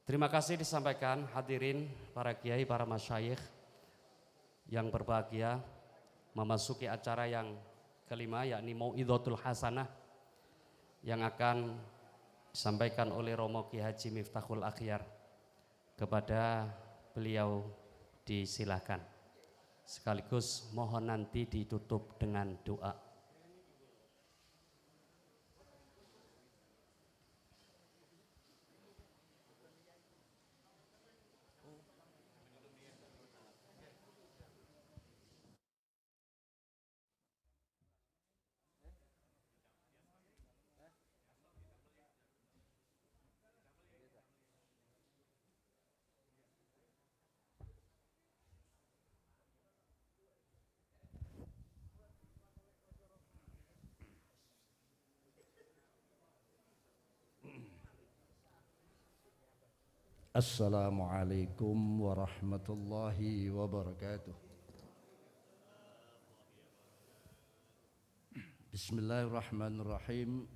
Terima kasih disampaikan hadirin para kiai, para masyayikh yang berbahagia memasuki acara yang kelima, yakni Mau'izatul Hasanah yang akan disampaikan oleh Romo Ki Haji Miftahul Akhyar. Kepada beliau disilahkan. Sekaligus mohon nanti ditutup dengan doa. Assalamualaikum warahmatullahi wabarakatuh. Bismillahirrahmanirrahim.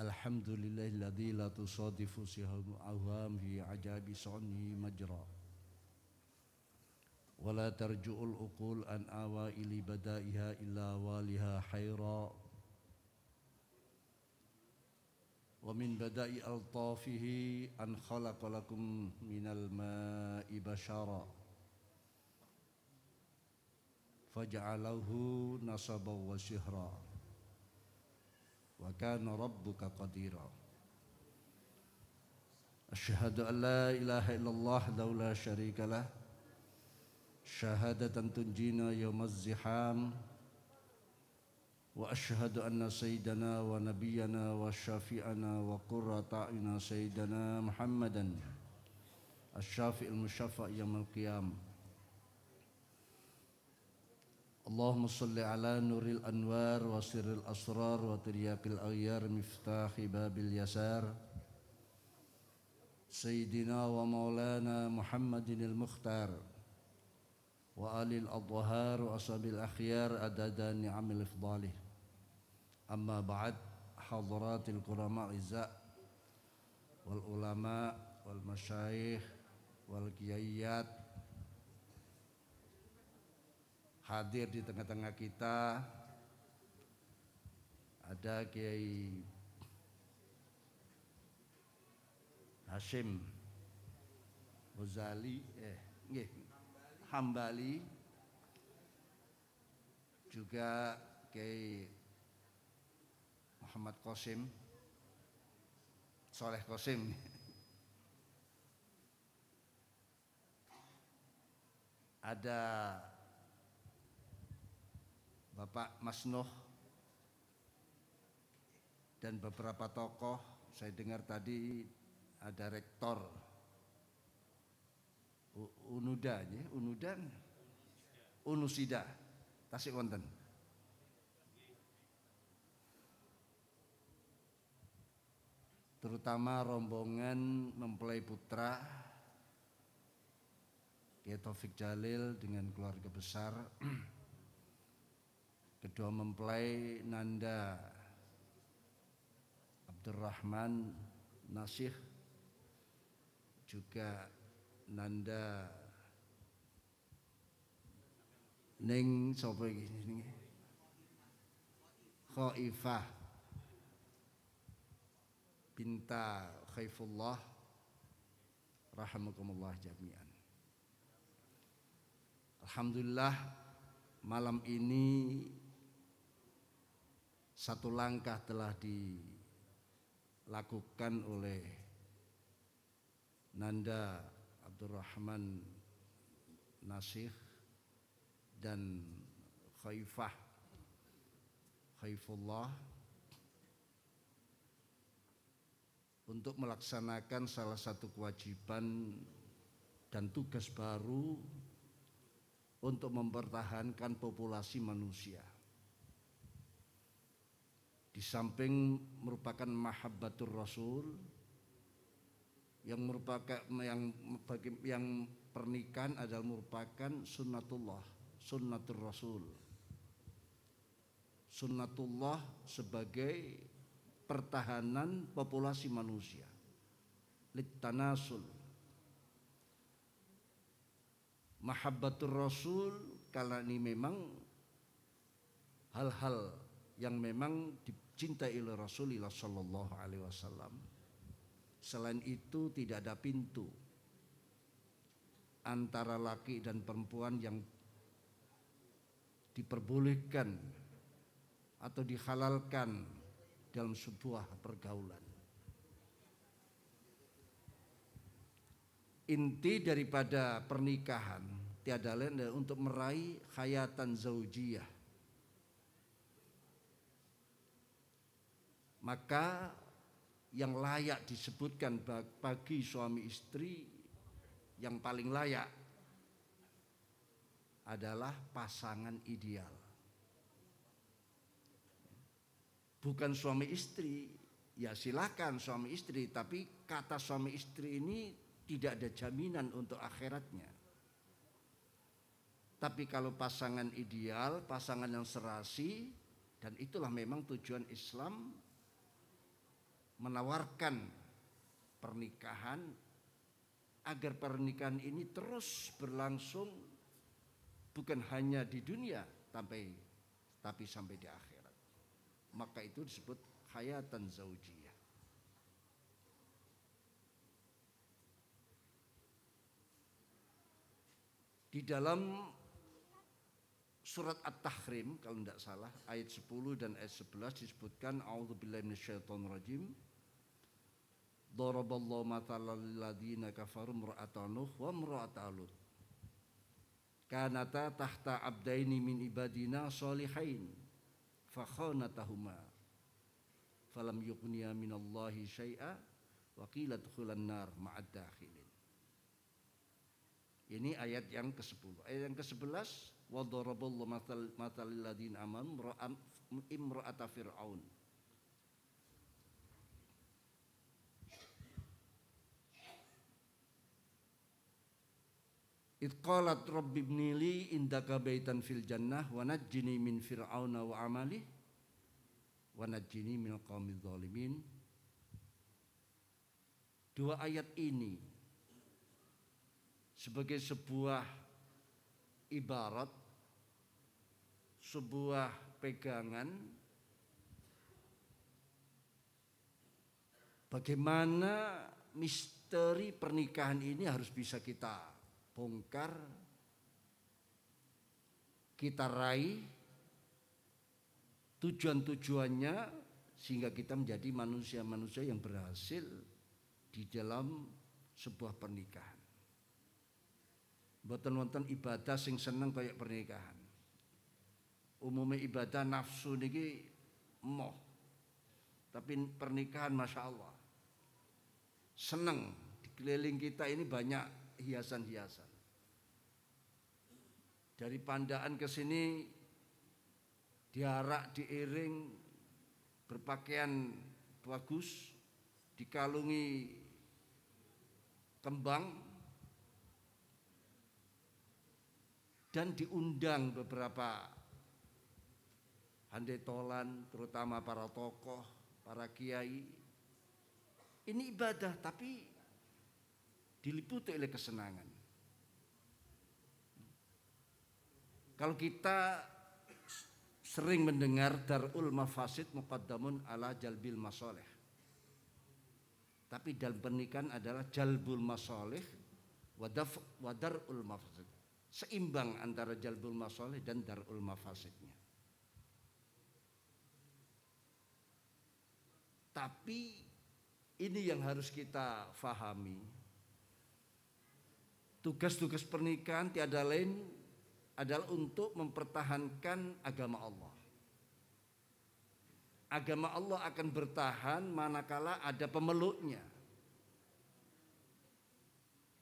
Alhamdulillahilladzi la tusadifu sihamu awam fi ajabi sunni majra. Wa la tarju'ul uqul an awaili badaiha illa waliha hayra. Wa min badai altafihi an khalaqalakum minal ma'i bashara faja'alahu nasaban wa sihra wa kana rabbuka qadira. Asyhadu an la ilaha illallah wahdahu la syarika lah syahadatan tunjina yaumaz ziham. Wa asyhadu anna sayyidana wa nabiyyana wa syafi'ana wa qurrata a'yunina sayyidana Muhammadan asy-syafi'il musyaffa' yaumil qiyam. Allahumma shalli ala nuril anwar wa sirril asrar wa tiryaqil aghyar miftahi babil yasar sayyidina wa maulana Muhammadinil mukhtar wa alil adhhar wa ashabil akhyar adada ni'amil ifdalih. Amma ba'd, hadratil qurama izza wal ulama wal masyayikh wal kiyaiyat hadir di tengah-tengah kita. Ada Kiai Hashim Ghazali Hambali, juga Kiai Muhammad Qasim Soleh Qasim, ada Bapak Mas Nuh dan beberapa tokoh. Saya dengar tadi ada rektor Unusida Tasik wonten. Terutama rombongan mempelai putra Kiai Taufik Jalil dengan keluarga besar, kedua mempelai Nanda Abdurrahman Nasih, juga Nanda Ning sapa iki jenenge Khaifah binta Khaifullah rahimakumullah jami'an. Alhamdulillah malam ini satu langkah telah dilakukan oleh Nanda Abdurrahman Nasih dan Khaifullah untuk melaksanakan salah satu kewajiban dan tugas baru untuk mempertahankan populasi manusia. Di samping merupakan mahabbatur Rasul, yang pernikahan adalah merupakan sunnatur Rasul. Sunnatullah sebagai pertahanan populasi manusia. litanasul. Mahabbatur Rasul karena ini memang hal-hal yang memang dicintai oleh Rasulullah sallallahu alaihi wasallam. Selain itu tidak ada pintu antara laki dan perempuan yang diperbolehkan atau dihalalkan dalam sebuah pergaulan. Inti daripada pernikahan tiada lain adalah untuk meraih hayatan zaujiyah. Maka yang layak disebutkan bagi suami istri, yang paling layak adalah pasangan ideal. Bukan suami istri, ya silakan suami istri, tapi kata suami istri ini tidak ada jaminan untuk akhiratnya. Tapi kalau pasangan ideal, pasangan yang serasi, dan itulah memang tujuan Islam menawarkan pernikahan agar pernikahan ini terus berlangsung bukan hanya di dunia tapi sampai di akhirat. Maka itu disebut hayatan zaujiyah. Di dalam surat At-Tahrim kalau tidak salah ayat 10 dan ayat 11 disebutkan a'udzubillahi minasyaitonirrajim. Daraballahu mathalan lil ladzina kafaru imra'ata Nuh wa imra'ata Lut. Kanata tahta abdaini min ibadina sholihain fa khanatahuma falam yughniya minallahi syai'a wa qila dukhulan nar ma'ad dakhilin. Ini ayat yang ke-10. Ayat yang ke-11 wa daraballahu mathalal ladzina amanu imra'ata fir'aun. Idh qalat rabbi ibni li indaka baitan fil jannah wa najjini min fir'auna wa amalihi wa najjini minal qaumidz zalimin. Dua ayat ini sebagai sebuah ibarat, sebuah pegangan bagaimana misteri pernikahan ini harus bisa kita bongkar, kita raih tujuan-tujuannya sehingga kita menjadi manusia-manusia yang berhasil di dalam sebuah pernikahan. Mboten wonten ibadah sing seneng kayak pernikahan. Umumnya ibadah nafsu niki moh. Tapi pernikahan Masya Allah seneng. Di keliling kita ini banyak hiasan-hiasan. Dari Pandaan ke sini diarak, diiring, berpakaian bagus, dikalungi kembang, dan diundang beberapa handetolan, terutama para tokoh, para kiai. Ini ibadah tapi diliputi oleh kesenangan. Kalau kita sering mendengar darul mafasid muqaddamun ala jalbil masoleh, tapi dalam pernikahan adalah jalbul masoleh wa darul mafasid. Seimbang antara jalbul masoleh dan darul mafasidnya. Tapi ini yang harus kita fahami. Tugas-tugas pernikahan tiada lain adalah untuk mempertahankan agama Allah. Agama Allah akan bertahan manakala ada pemeluknya.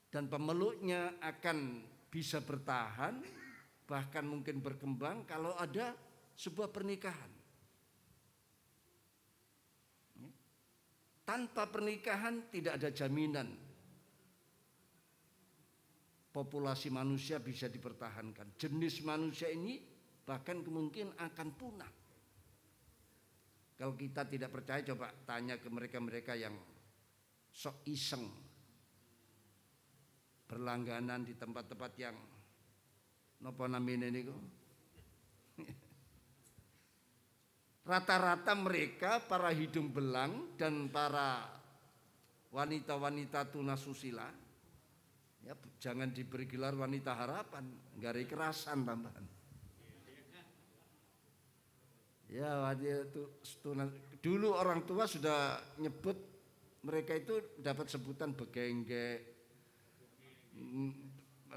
Dan pemeluknya akan bisa bertahan, bahkan mungkin berkembang kalau ada sebuah pernikahan. Tanpa pernikahan tidak ada jaminan populasi manusia bisa dipertahankan. Jenis manusia ini bahkan kemungkinan akan punah. Kalau kita tidak percaya, coba tanya ke mereka-mereka yang sok iseng. berlangganan di tempat-tempat yang napa namine niku. Rata-rata mereka para hidung belang dan para wanita-wanita tunasusila, ya jangan diberi gelar wanita harapan, gari kerasan tambahan. Ya dulu orang tua sudah nyebut mereka itu dapat sebutan begengge,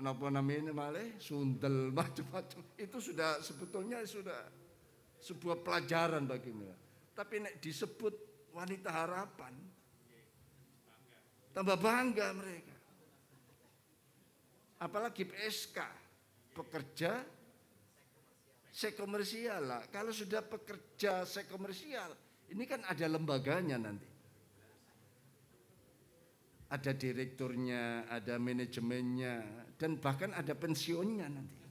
napa namanya malih sundel macam-macam. Itu sudah sebetulnya sudah sebuah pelajaran bagi mereka. Tapi nek disebut wanita harapan, tambah bangga mereka. Apalagi PSK, pekerja seks komersial lah. Kalau sudah pekerja seks komersial, ini kan ada lembaganya nanti. Ada direkturnya, ada manajemennya, dan bahkan ada pensiunnya nanti.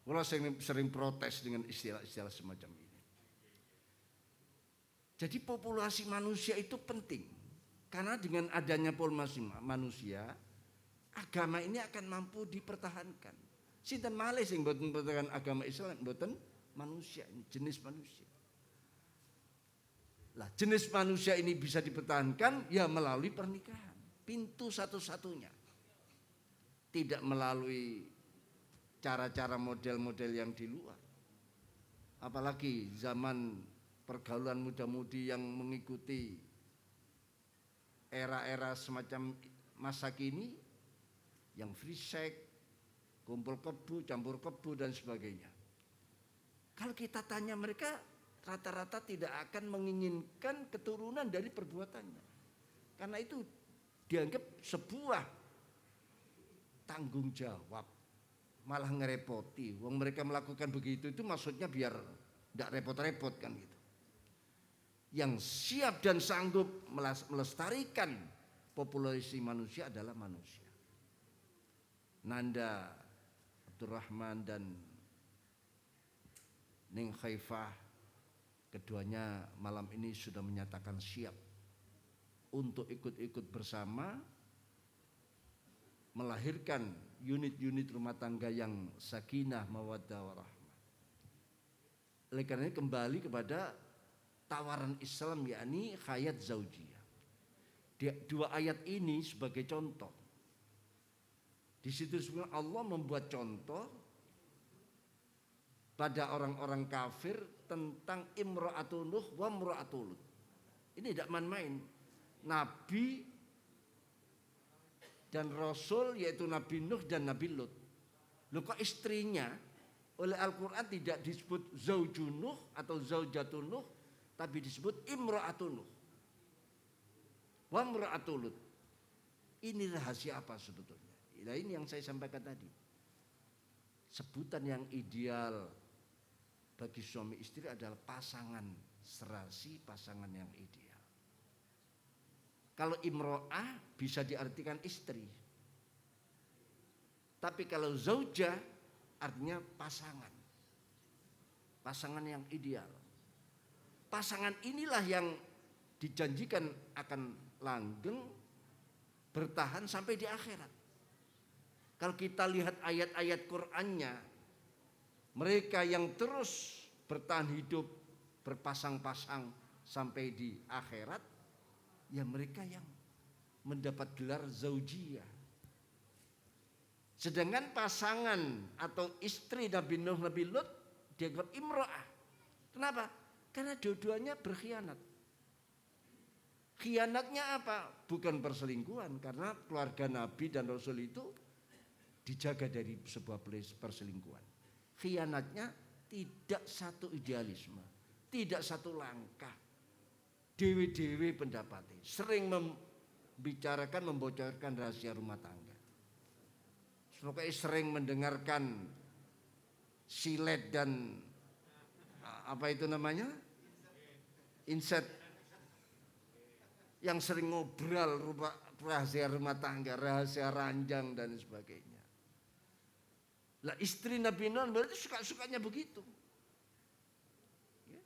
Kalau sering protes dengan istilah-istilah semacam ini. Jadi populasi manusia itu penting. Karena dengan adanya populasi manusia, agama ini akan mampu dipertahankan. Sinten malih sing mboten pertahankan agama Islam, mboten manusia, jenis manusia. Lah jenis manusia ini bisa dipertahankan ya melalui pernikahan. Pintu satu-satunya. Tidak melalui cara-cara model-model yang di luar. Apalagi zaman pergaulan muda-mudi yang mengikuti era-era semacam masa kini yang free sex, kumpul kebu, campur kebu dan sebagainya. Kalau kita tanya mereka, rata-rata tidak akan menginginkan keturunan dari perbuatannya. Karena itu dianggap sebuah tanggung jawab, malah ngerepoti. Wong mereka melakukan begitu itu maksudnya biar tidak repot-repot kan gitu. Yang siap dan sanggup melestarikan populasi manusia adalah manusia. Nanda Abdurrahman dan Ning Khaifah, keduanya malam ini sudah menyatakan siap untuk ikut-ikut bersama melahirkan unit-unit rumah tangga yang sakinah mawaddah warahmah. Oleh karena kembali kepada tawaran Islam yakni hayat zaujiyah. Dua ayat ini sebagai contoh. Di situ sebenarnya Allah membuat contoh pada orang-orang kafir tentang imra'atun Nuh wa imra'atun Lut. Ini tidak main-main. Nabi dan Rasul yaitu Nabi Nuh dan Nabi Lut. Loh kok istrinya oleh Al-Quran tidak disebut zaujun Nuh atau zaujatun Nuh, tapi disebut imra'atun Nuh wa imra'atun Lut. Ini rahasia apa sebetulnya? Nah, ini yang saya sampaikan tadi. Sebutan yang ideal bagi suami istri adalah pasangan serasi, pasangan yang ideal. Kalau imro'ah bisa diartikan istri. Tapi kalau zaujah artinya pasangan. Pasangan yang ideal. Pasangan inilah yang dijanjikan akan langgeng bertahan sampai di akhirat. Kalau kita lihat ayat-ayat Qur'annya, mereka yang terus bertahan hidup berpasang-pasang sampai di akhirat, ya mereka yang mendapat gelar zaujiyah. Sedangkan pasangan atau istri Nabi Nuh, Nabi Lut dianggap imro'ah. Kenapa? Karena dua-duanya berkhianat. Khianatnya apa? Bukan perselingkuhan, karena keluarga Nabi dan Rasul itu dijaga dari sebuah perselingkuhan. Khianatnya tidak satu idealisme, tidak satu langkah. Dewe-dewe pendapatnya, sering membicarakan, membocorkan rahasia rumah tangga. Pokoknya sering mendengarkan silet dan apa itu namanya? Inset. Yang sering ngobrol rahasia rumah tangga, rahasia ranjang dan sebagainya. Lah istri Nabi Nuh berarti suka-sukanya begitu. Ya.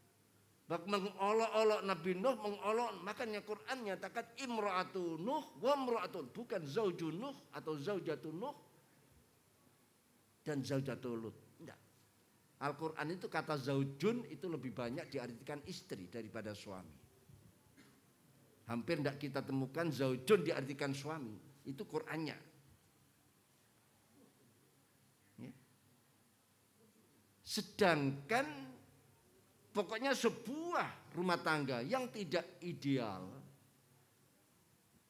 Bak mengolok-olok Nabi Nuh, mengolok, makanya Quran nyatakan imra'atu Nuh wa imra'atun, bukan zaujun Nuh atau zaujatun Nuh dan zaujatul Lut. Enggak. Al-Quran itu kata zaujun itu lebih banyak diartikan istri daripada suami. Hampir tidak kita temukan zaujun diartikan suami. Itu Qurannya. Ya. Sedangkan pokoknya sebuah rumah tangga yang tidak ideal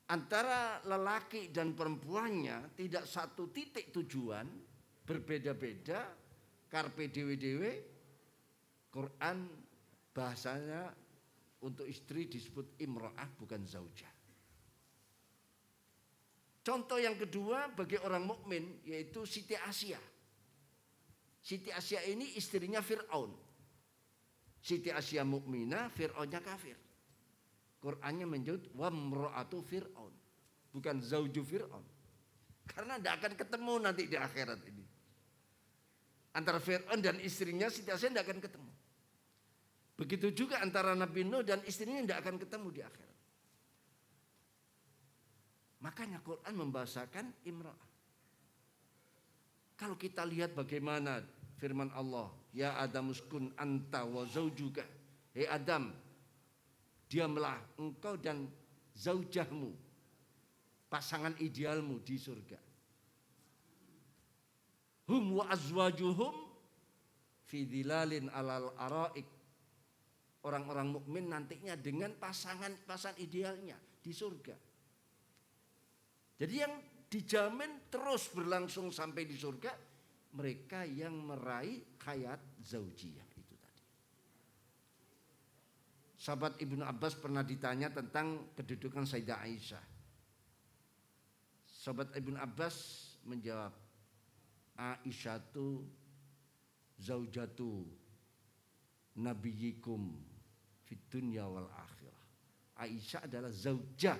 antara lelaki dan perempuannya tidak satu titik tujuan, berbeda-beda, karpe dewe-dewe. Quran bahasanya untuk istri disebut imro'ah bukan zaujah. Contoh yang kedua bagi orang mukmin yaitu Siti Asia. Siti Asia ini istrinya Fir'aun. Siti Asia mukminah, Fir'aunnya kafir. Qurannya menyebut wamro'atu Fir'aun, bukan zauju Fir'aun. Karena tidak akan ketemu nanti di akhirat ini. Antara Fir'aun dan istrinya Siti Asia tidak akan ketemu. Begitu juga antara Nabi Nuh dan istrinya tidak akan ketemu di akhirat. Makanya Quran membahasakan imra'ah. Kalau kita lihat bagaimana firman Allah, ya Adam uskun anta wa zaujuka. Hei Adam, diamlah engkau dan zaujahmu, pasangan idealmu di surga. Hum wa azwajuhum fi dhilalin alal araik. Orang-orang mukmin nantinya dengan pasangan idealnya di surga. Jadi yang dijamin terus berlangsung sampai di surga mereka yang meraih hayat zaujiyah itu tadi. Sahabat Ibnu Abbas pernah ditanya tentang kedudukan Sayyidah Aisyah. Sahabat Ibnu Abbas menjawab, Aisyatu zaujatu nabiyikum fid dunya wal akhirah. Aisyah adalah zaujah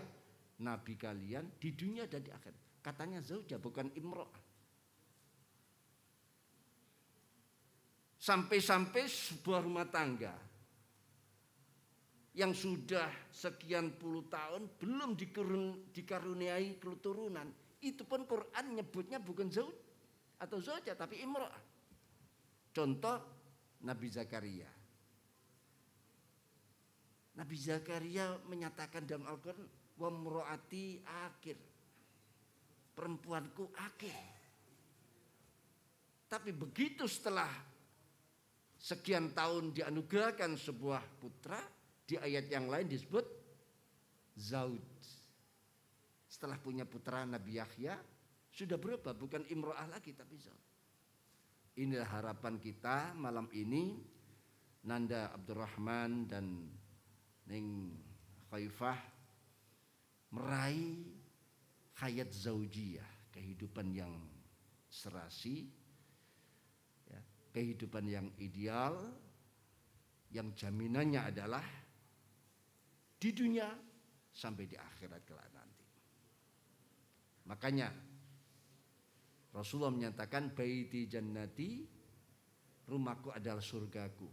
nabi kalian di dunia dan di akhirat. Katanya zaujah bukan imro'ah. Sampai-sampai sebuah rumah tangga yang sudah sekian puluh tahun belum dikaruniai keturunan, itu pun Quran nyebutnya bukan zauj atau zaujah tapi imro'ah. Contoh Nabi Zakaria. Nabi Zakaria menyatakan dalam Al-Quran, wa mro'ati akhir, perempuanku akhir. Tapi begitu setelah sekian tahun dianugerahkan sebuah putra, di ayat yang lain disebut zauj. Setelah punya putra Nabi Yahya, sudah berubah, bukan imro'ah lagi tapi zauj. Inilah harapan kita malam ini. Nanda Abdurrahman dan Neng Khaifah meraih hayat zaujiyah, kehidupan yang serasi, ya, kehidupan yang ideal, yang jaminannya adalah di dunia sampai di akhirat kelak nanti. Makanya Rasulullah menyatakan baiti jannati, rumahku adalah surgaku.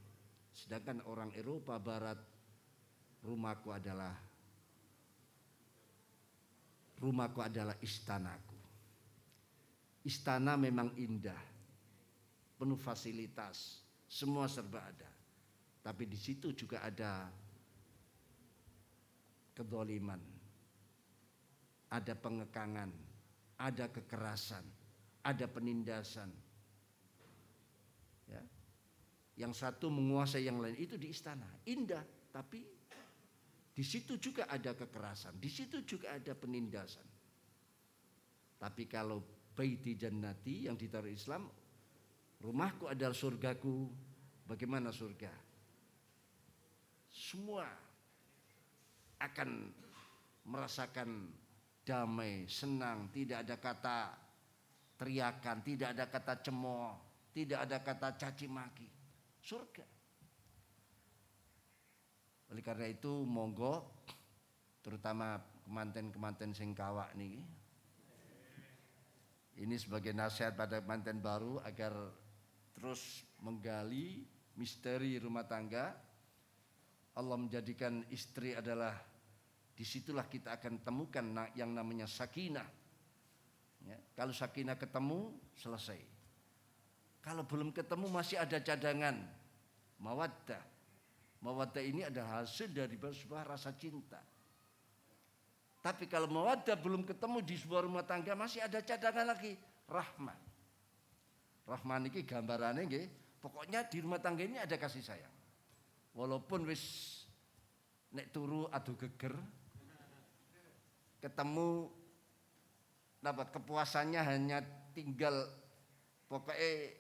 Sedangkan orang Eropa Barat, rumahku adalah istanaku. Istana memang indah, penuh fasilitas, semua serba ada. Tapi di situ juga ada kedzaliman, ada pengekangan, ada kekerasan, ada penindasan. Ya. Yang satu menguasai yang lain, itu di istana. Indah, tapi di situ juga ada kekerasan, di situ juga ada penindasan. Tapi kalau baiti jannati yang ditaruh Islam, rumahku adalah surgaku. Bagaimana surga? Semua akan merasakan damai, senang, tidak ada kata teriakan, tidak ada kata cemooh, tidak ada kata caci maki. Surga. Oleh karena itu monggo terutama kemanten-kemanten sing kawak niki. Ini sebagai nasihat pada kemanten baru agar terus menggali misteri rumah tangga Allah menjadikan istri adalah, disitulah kita akan temukan yang namanya sakinah. Ya, kalau sakinah ketemu, selesai. Kalau belum ketemu masih ada cadangan, mawaddah. Mawaddah ini adalah hasil dari sebuah rasa cinta. Tapi kalau mawaddah belum ketemu di sebuah rumah tangga, masih ada cadangan lagi, rahmah. Rahmah ini gambarannya nggih, pokoknya di rumah tangga ini ada kasih sayang. Walaupun wis nek turu adu geger, ketemu dapat kepuasannya hanya tinggal pokoknya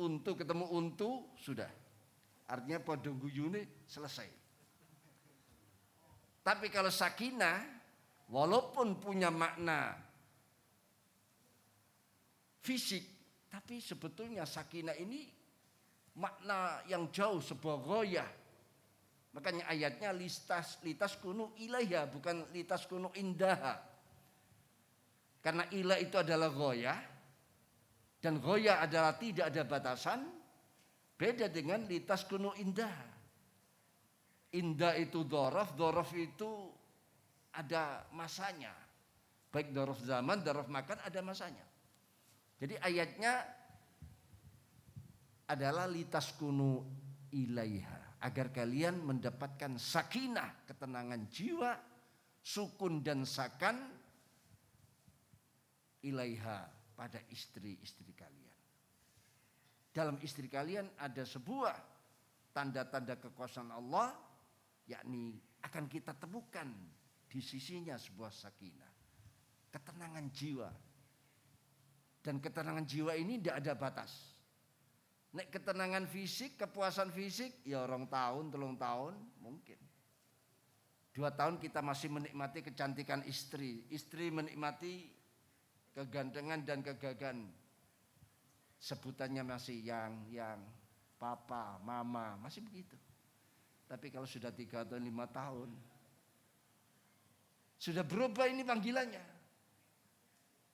untu ketemu untu sudah. Artinya padha guyune selesai. Tapi kalau sakinah walaupun punya makna fisik, tapi sebetulnya sakinah ini makna yang jauh, sebuah ghoyah. Makanya ayatnya litas kunu ilaiha, bukan litas kunu indaha. Karena ilah itu adalah ghoyah, dan ghoyah adalah tidak ada batasan. Beda dengan litas kunu indah. Indah itu dhorof itu ada masanya. Baik dhorof zaman, dhorof makan ada masanya. Jadi ayatnya adalah litas kunu ilaiha. Agar kalian mendapatkan sakinah, ketenangan jiwa, sukun dan sakan ilaiha pada istri-istri kalian. Dalam istri kalian ada sebuah tanda-tanda kekuasaan Allah, yakni akan kita temukan di sisinya sebuah sakinah, ketenangan jiwa. Dan ketenangan jiwa ini tidak ada batas. Nek ketenangan fisik, kepuasan fisik, ya 2 tahun, 3 tahun mungkin. 2 tahun kita masih menikmati kecantikan istri, istri menikmati kegantengan dan kegagahan. Sebutannya masih yang, papa, mama, masih begitu. Tapi kalau sudah 3 atau 5 tahun, sudah berubah ini panggilannya.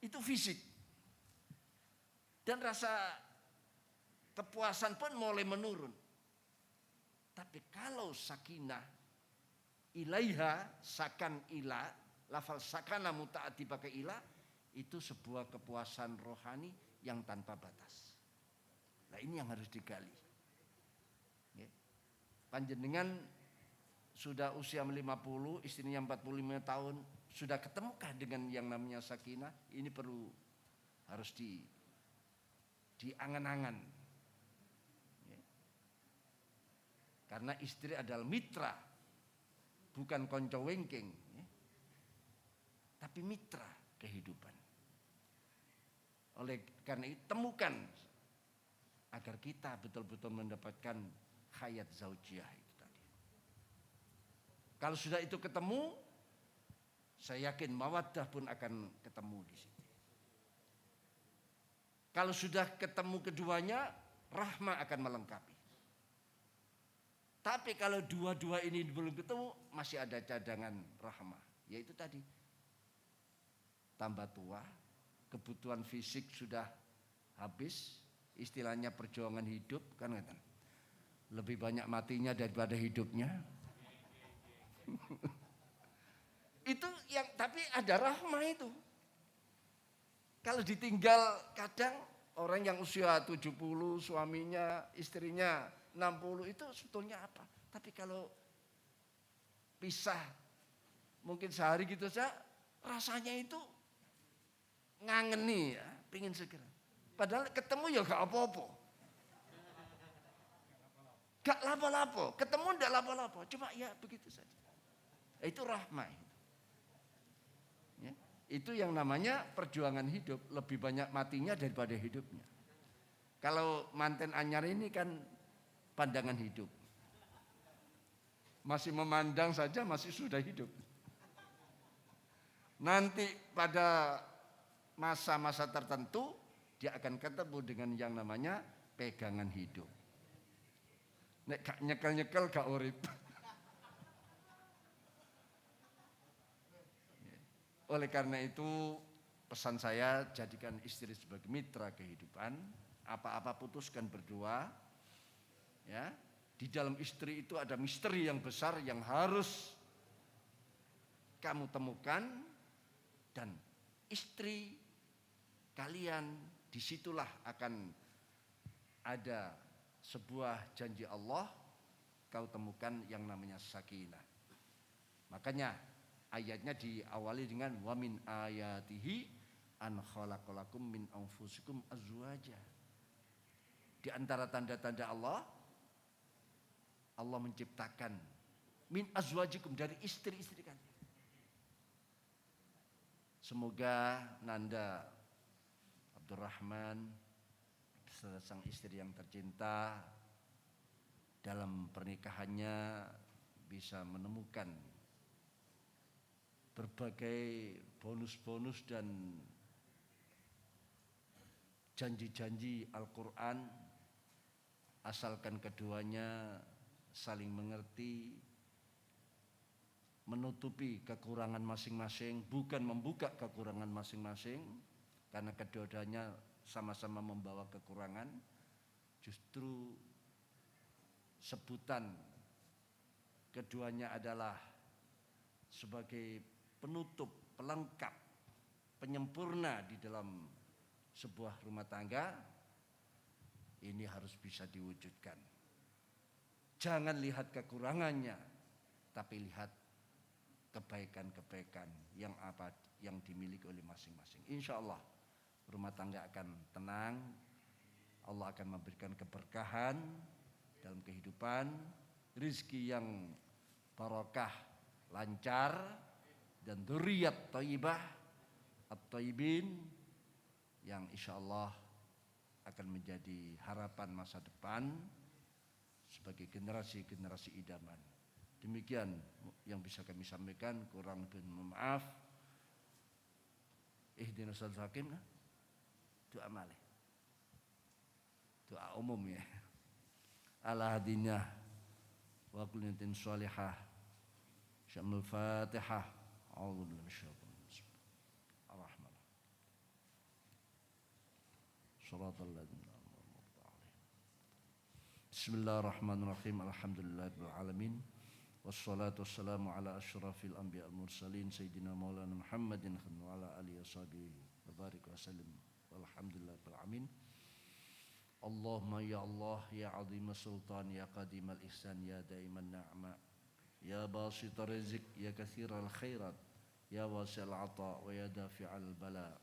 Itu fisik. Dan rasa kepuasan pun mulai menurun. Tapi kalau sakinah ilaiha, sakan ilah, lafal sakana mutaati pakai ilah, itu sebuah kepuasan rohani yang tanpa batas. Nah ini yang harus digali. Panjenengan sudah usia 50, istrinya 45 tahun, sudah ketemukah dengan yang namanya sakinah? Ini harus diangan-angan. Karena istri adalah mitra, bukan konco wengking, tapi mitra kehidupan. Oleh karena itu temukan agar kita betul-betul mendapatkan hayat zaujiyah itu tadi. Kalau sudah itu ketemu, saya yakin mawaddah pun akan ketemu di sini. Kalau sudah ketemu keduanya, rahmah akan melengkapi. Tapi kalau dua-dua ini belum ketemu, masih ada cadangan rahmah. Yaitu tadi, tambah tua, kebutuhan fisik sudah habis, istilahnya perjuangan hidup, kan lebih banyak matinya daripada hidupnya. Itu yang, tapi ada rahmah itu. Kalau ditinggal kadang orang yang usia 70, suaminya, istrinya 60, itu sebetulnya apa? Tapi kalau pisah mungkin sehari gitu saja, rasanya itu ngangeni ya, pingin segera. Padahal ketemu ya gak apa-apa. Gak lapo-lapo, ketemu gak lapo-lapo, cuma ya begitu saja. Itu rahmah. Ya, itu yang namanya perjuangan hidup, lebih banyak matinya daripada hidupnya. Kalau manten anyar ini kan pandangan hidup. Masih memandang saja masih sudah hidup. Nanti pada masa-masa tertentu dia akan ketemu dengan yang namanya pegangan hidup. Nek gak nyekel-nyekel gak urip. Oleh karena itu pesan saya, jadikan istri sebagai mitra kehidupan. Apa-apa putuskan berdua, ya. Di dalam istri itu ada misteri yang besar yang harus kamu temukan, dan istri kalian disitulah akan ada sebuah janji Allah, kau temukan yang namanya sakinah. Makanya ayatnya diawali dengan wa min ayatihi an khalaqalakum min anfusikum azwaja. Di antara tanda-tanda Allah menciptakan min azwajikum, dari istri-istri kalian. Semoga Nanda Abdurrahman sang istri yang tercinta dalam pernikahannya bisa menemukan berbagai bonus-bonus dan janji-janji Al-Quran, asalkan keduanya saling mengerti, menutupi kekurangan masing-masing, bukan membuka kekurangan masing-masing, karena kedua-duanya sama-sama membawa kekurangan. Justru sebutan keduanya adalah sebagai penutup, pelengkap, penyempurna di dalam sebuah rumah tangga. Ini harus bisa diwujudkan. Jangan lihat kekurangannya, tapi lihat kebaikan-kebaikan yang dimiliki oleh masing-masing. Insya Allah rumah tangga akan tenang. Allah akan memberikan keberkahan dalam kehidupan, rizki yang barakah, lancar, dan dzurriyyat thayyibah at-thayyibin yang insya Allah akan menjadi harapan masa depan sebagai generasi-generasi idaman. Demikian yang bisa kami sampaikan, kurang lebih maaf. Ihdinas siratal mustaqim, doa malih, doa umum ya. Ala hadinah wa kullatin sholihah. Syamul Fatihah. A'udzubillahi minasyaitonir rajim. Ar-Rahman. Shiratal ladzina an'amta 'alaihim. Bismillahirrahmanirrahim. Alhamdulillahirabbil alamin. Wassalatu wassalamu ala asyrafil anbiya wal mursalin sayyidina maulana Muhammadin wa ala alihi washabihi wa barik wa sallim. Walhamdulillahirabbil alamin. Allahumma ya Allah ya azim sultan ya qadim al ihsan ya daiman na'ma ya basit rizq ya kathir al khairat ya wasi al ata wa ya dafi al bala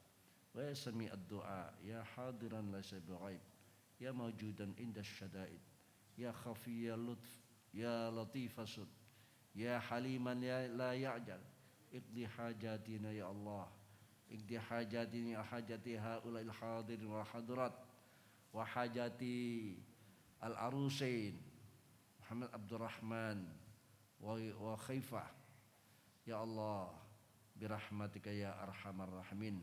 wa ya sami ad du'a ya hadiran laysa bighaib ya mawjudan inda syada'id ya khafi ya lutf ya latif asud ya haliman ya la ya'jal iqdi hajatina ya Allah, iqdi hajatina hajati haula'il hadirin wa hadirat wa hajati al-arusain Muhammad Abdurrahman wa Khaifah ya Allah, birahmatika ya arhamar rahimin.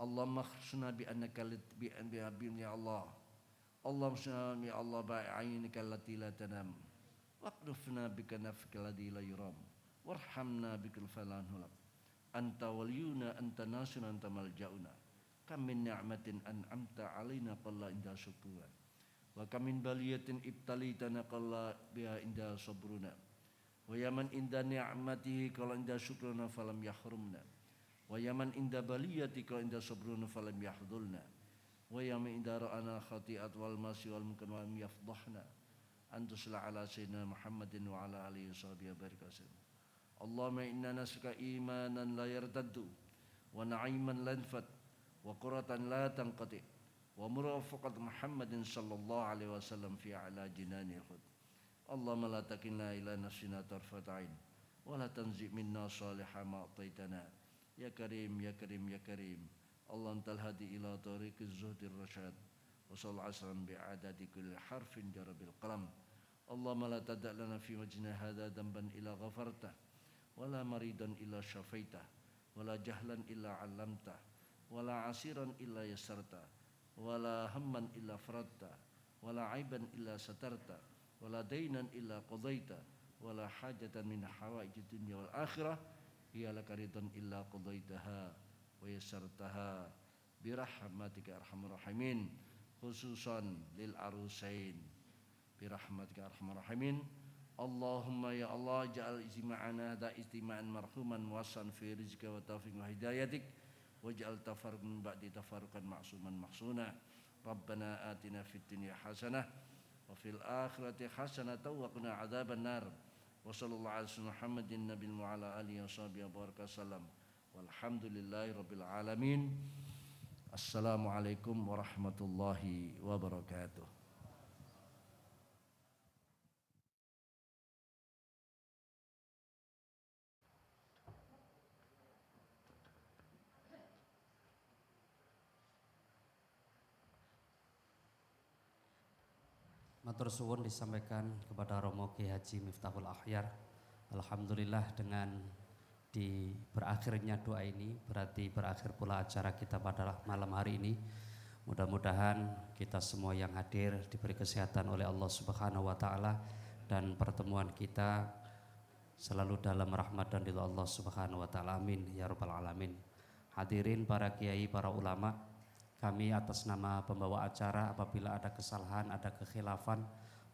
Allahumma khsuna bi annaka bi ya Allah, Allahumma ya Allah ba'ainika allati la tanam waqdufna bika nafka alladhi la yuram warhamna bikal falan hulak anta waliyuna anta nasuna anta malja'una kam min ni'matin an'amta alaina qalla inda syukuran wa kam min baliyatin ibtalitana qalla biha inda sabruna wa yaman inda ni'matihi qalla inda syukruna falam yahrumna wa yaman inda baliyati qalla inda sabruna falam yahdulna wa yaman inda ra'ana khati'at wal masi wal mungkar wa yafdahna antusla ala sayyidina Muhammadin wa ala alihi washabihi barik wasallam. Allahumma inna nas'aluka imanan la yartaddu wa na'iman la yanfad wa qurratan la tanqati wa murafaqat Muhammadin sallallahu alaihi wasallam fi a'la jinanil khuld. Allahumma la takilna ila nafsina tarfat ain wa la tanzi minna salihah ma ataitana ya karim ya karim ya karim. Allah antal hadi ila tariqiz zuhdir rasyad wa sallallahu alaihi wasallam bi'adadi kulli harfin jarabil qalam. Allahumma la tada' lana fi wajhina hadha damban illa ghafartah wa la maridan illa syafaitah wa la jahlan illa 'allamtah wala asiran illa yasarta wala hamman illa faradta wala aiban illa satarta wala dainan illa qadaita wala hajatan min hawaijid dunya wal akhirah hiya laka ridan illa qadaitaha wa yasartaha birahmatika arhamar rahimin, khususan lil arusain برحمتك يا أرحم الراحمين. اللهم يا الله اجعل اجتماعنا هذا اجتماعا مرحوما موصلا في رزقك وتوفيق وهدايتك واجعل تفرق من بعد تفرقا معصوما محصونا. ربنا آتنا في الدنيا حسنة وفي الآخرة حسنة وقنا عذاب النار. وصلى الله على سيدنا محمد النبي وعلى آله وصحبه وبارك وسلم والحمد لله رب العالمين. Assalamualaikum warahmatullahi wabarakatuh. Matur suwun disampaikan kepada Romo Ki Haji Miftahul Akhyar. Alhamdulillah dengan di berakhirnya doa ini berarti berakhir pula acara kita pada malam hari ini. Mudah-mudahan kita semua yang hadir diberi kesehatan oleh Allah Subhanahu wa taala dan pertemuan kita selalu dalam rahmat dan ridha Allah Subhanahu wa taala. Amin ya rabbal alamin. Hadirin para kiai, para ulama, kami atas nama pembawa acara apabila ada kesalahan, ada kekhilafan,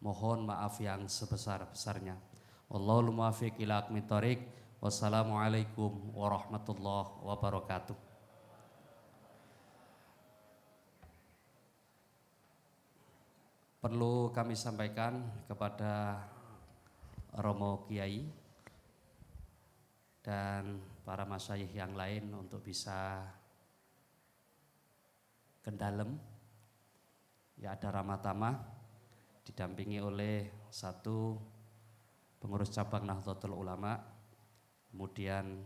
mohon maaf yang sebesar-besarnya. Wallahul muwaffiq ila aqwamit thoriq. Wassalamualaikum warahmatullahi wabarakatuh. Perlu kami sampaikan kepada Romo Kiai dan para masyayikh yang lain untuk bisa kendalem. Ya, ada Ramatama didampingi oleh satu pengurus cabang Nahdlatul Ulama, kemudian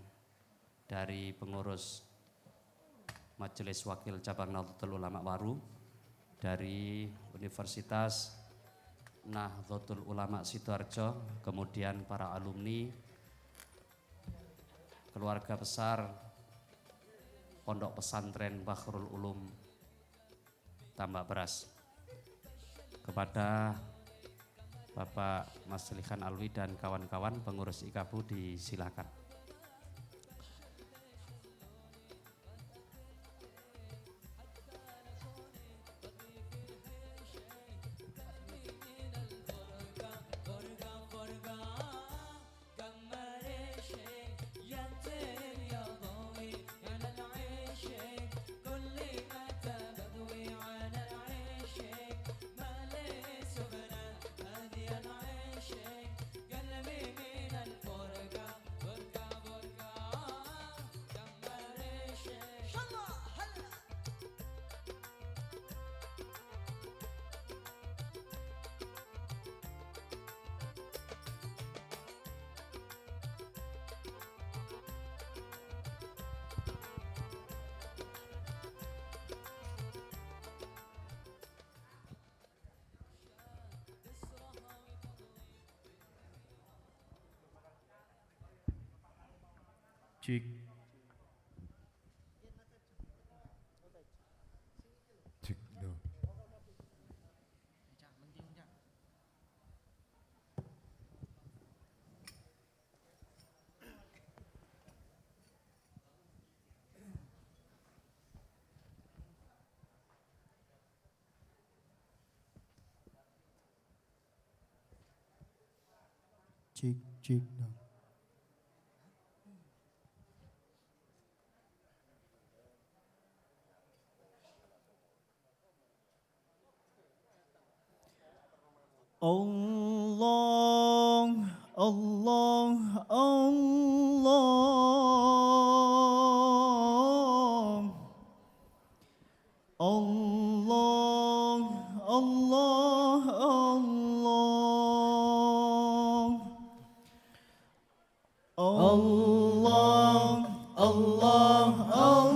dari pengurus Majelis Wakil Cabang Nahdlatul Ulama Waru, dari Universitas Nahdlatul Ulama Sidoarjo, kemudian para alumni, keluarga besar Pondok Pesantren Bahrul Ulum Tambak Beras. Kepada Bapak Mas Lihan Alwi dan kawan-kawan pengurus IKABU disilakan. Cik. Cik do. Cik do. Allah, Allah, Allah, Allah, Allah, Allah, Allah, Allah, Allah, Allah. Allah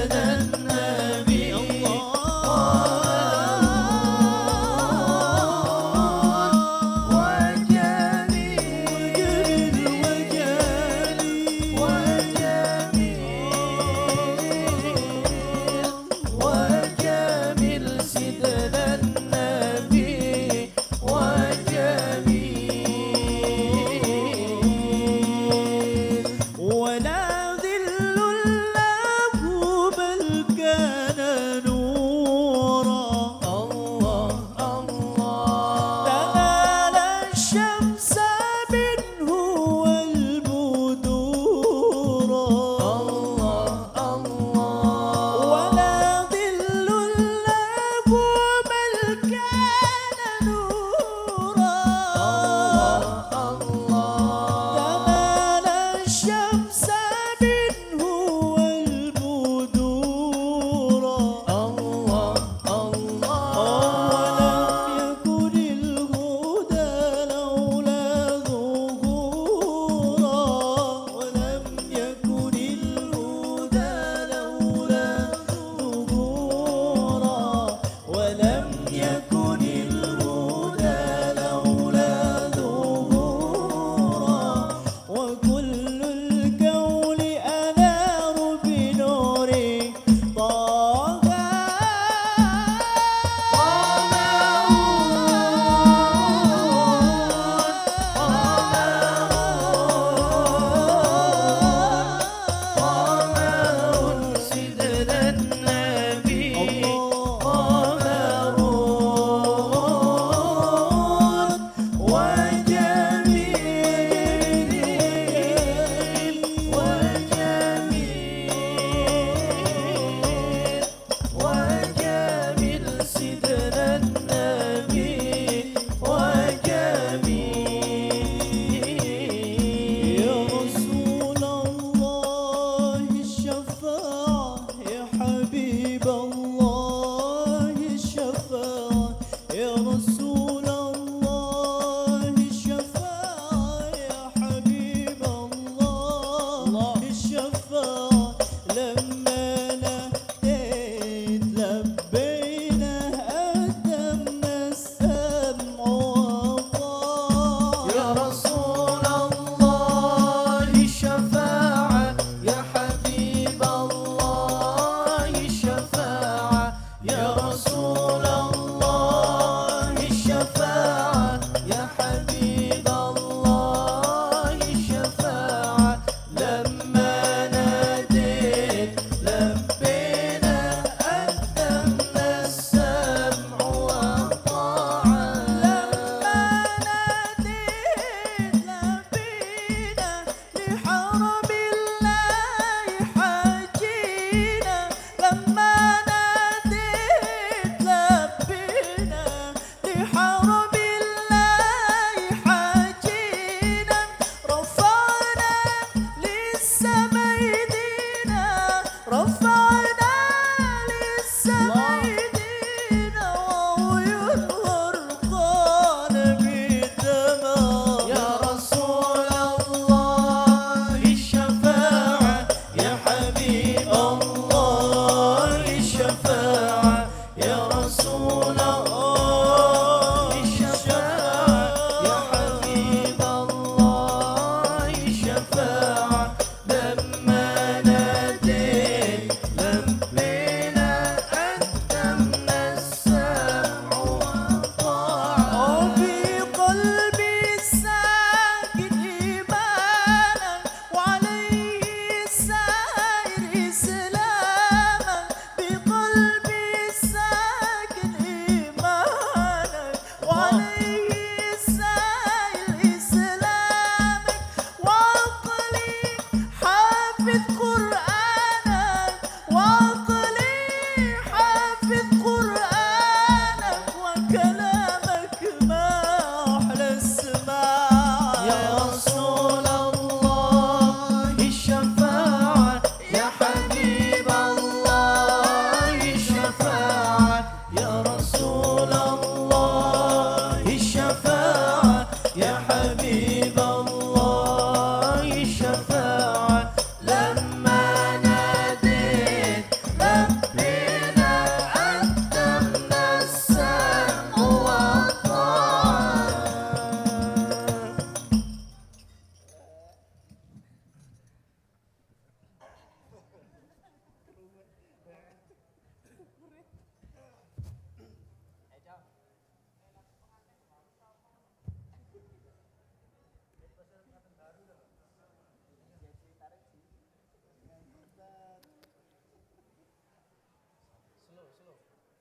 سيدنا النبي وجميل سيدنا النبي وجميل ولا ذل له بل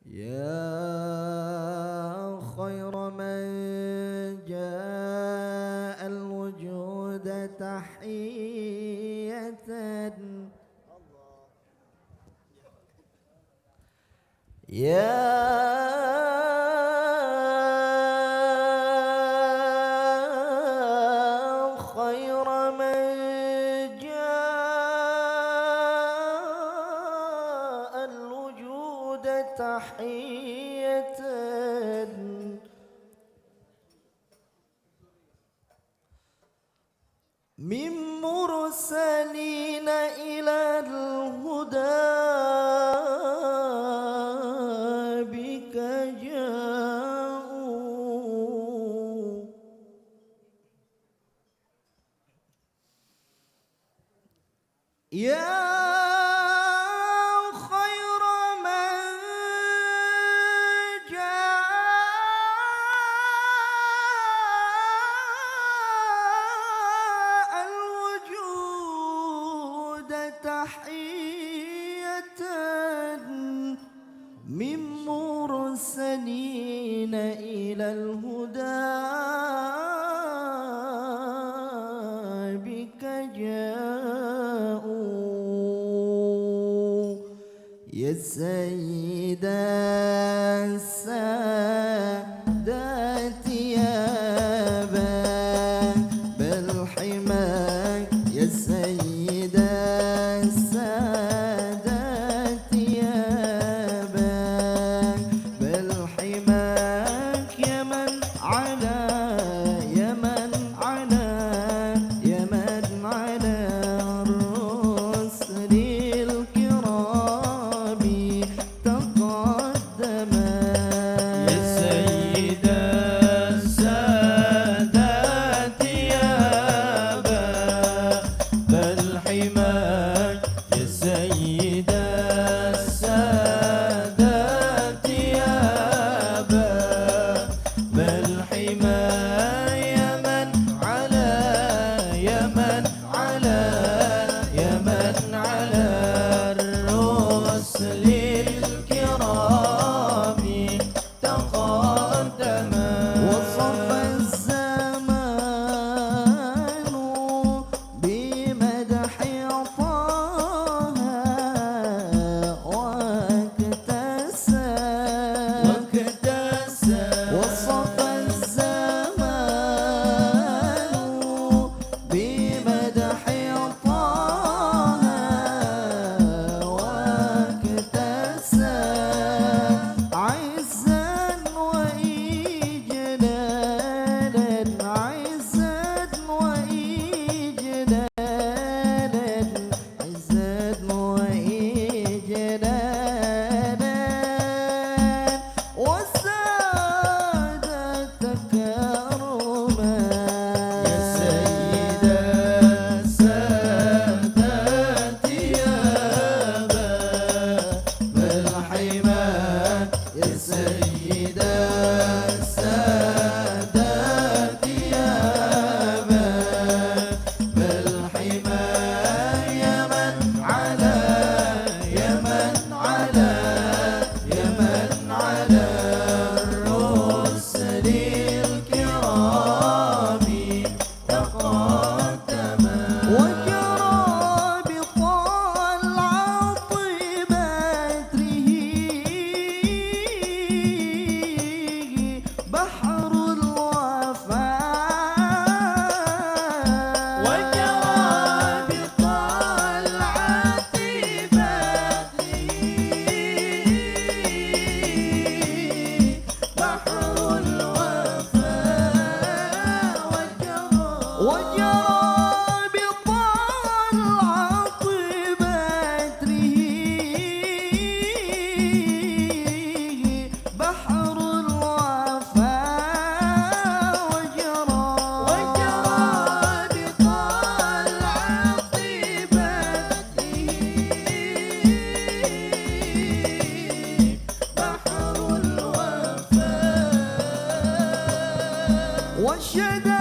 يا خير من جاء الوجود تحية خير من جاء الوجود تحية من مرسلين إلى الهدى بك جاءوا يا خير من جاء الوجود تحية من مرسلين إلى الهدى بك جاءوا يا سيد السادات يا باب الحمى يا سيد السادات يا باب الحمى يا من على يا من على يا من على الرسل الكرام تقدما يا سيد السادات يا باب الحمى يا سيد السادات يا باب الحمى يا من على يا من على يا من على الرسل الكرام تقدما وصف الزمان بمدح طه واكتسى وصف الزمان بمدح طه واكتسى عزا وإجلالا عزا وإجلالا عزا وإجلالا وساد تكرما يا سيد السادات يا باب الحمى يا سيد السادات يا باب الحمى يا من على يا من على يا من على الرسل الكرام تقدما وجرى بطلعة بدره بحر الوفاء وجرى بطلعة بدره بحر الوفاء وجرى بطلعة بدره بحر الوفاء وجرى بطلعة بدره بحر الوفاء والشدى